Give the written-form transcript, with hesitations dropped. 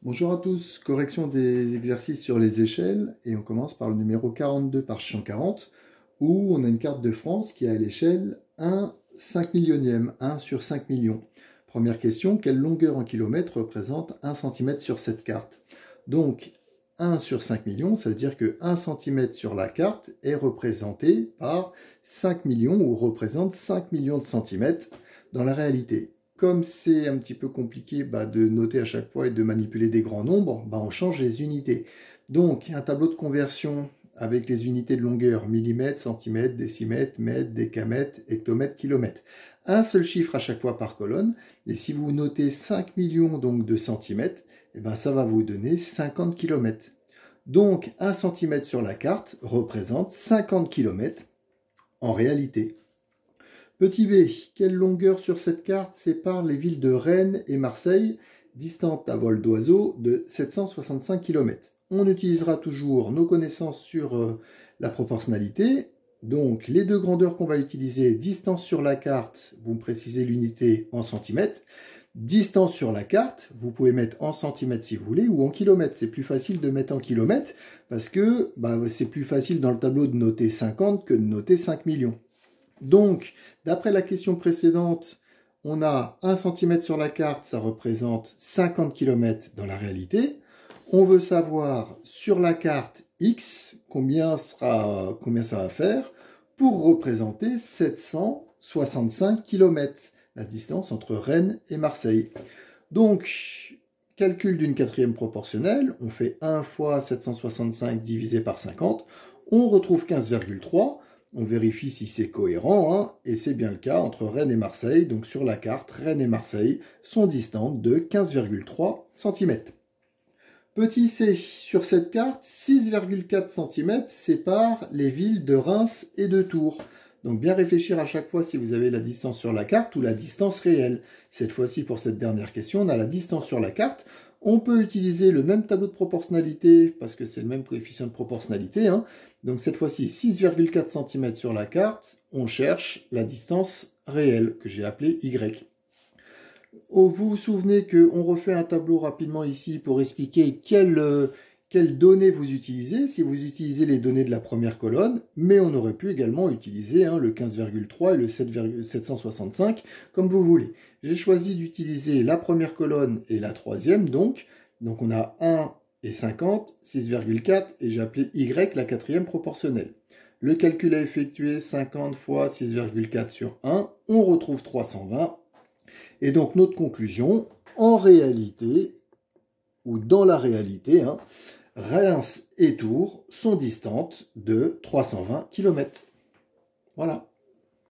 Bonjour à tous, correction des exercices sur les échelles, et on commence par le numéro 42 par champ 40, où on a une carte de France qui a à l'échelle 1 5 millionième, 1 sur 5 millions. Première question, quelle longueur en kilomètres représente 1 cm sur cette carte? Donc 1 sur 5 millions, ça veut dire que 1 cm sur la carte est représenté par 5 millions, ou représente 5 millions de centimètres dans la réalité. Comme c'est un petit peu compliqué de noter à chaque fois et de manipuler des grands nombres, on change les unités. Donc, un tableau de conversion avec les unités de longueur, millimètres, centimètres, décimètres, mètres, décamètres, hectomètres, kilomètres. Un seul chiffre à chaque fois par colonne. Et si vous notez 5 millions donc, de centimètres, ça va vous donner 50 kilomètres. Donc, 1 centimètre sur la carte représente 50 kilomètres en réalité. Petit b, quelle longueur sur cette carte sépare les villes de Rennes et Marseille, distantes à vol d'oiseau de 765 km? On utilisera toujours nos connaissances sur la proportionnalité. Donc les deux grandeurs qu'on va utiliser, distance sur la carte, vous me précisez l'unité en centimètres. Distance sur la carte, vous pouvez mettre en centimètres si vous voulez, ou en kilomètres. C'est plus facile de mettre en kilomètres, parce que c'est plus facile dans le tableau de noter 50 que de noter 5 millions. Donc, d'après la question précédente, on a 1 cm sur la carte, ça représente 50 km dans la réalité. On veut savoir sur la carte X combien ça va faire pour représenter 765 km, la distance entre Rennes et Marseille. Donc, calcul d'une quatrième proportionnelle, on fait 1 fois 765 divisé par 50, on retrouve 15,3. On vérifie si c'est cohérent, et c'est bien le cas entre Rennes et Marseille. Donc sur la carte, Rennes et Marseille sont distantes de 15,3 cm. Petit c, sur cette carte, 6,4 cm séparent les villes de Reims et de Tours. Donc bien réfléchir à chaque fois si vous avez la distance sur la carte ou la distance réelle. Cette fois-ci, pour cette dernière question, on a la distance sur la carte. On peut utiliser le même tableau de proportionnalité, parce que c'est le même coefficient de proportionnalité. Donc cette fois-ci, 6,4 cm sur la carte, on cherche la distance réelle, que j'ai appelée Y. Vous vous souvenez qu'on refait un tableau rapidement ici pour expliquer quelles données vous utilisez, si vous utilisez les données de la première colonne, mais on aurait pu également utiliser le 15,3 et le 765, comme vous voulez. J'ai choisi d'utiliser la première colonne et la troisième, donc on a 1 et 50, 6,4, et j'ai appelé Y la quatrième proportionnelle. Le calcul à effectuer, 50 fois 6,4 sur 1, on retrouve 320. Et donc notre conclusion, en réalité, ou dans la réalité, Reims et Tours sont distantes de 320 km. Voilà.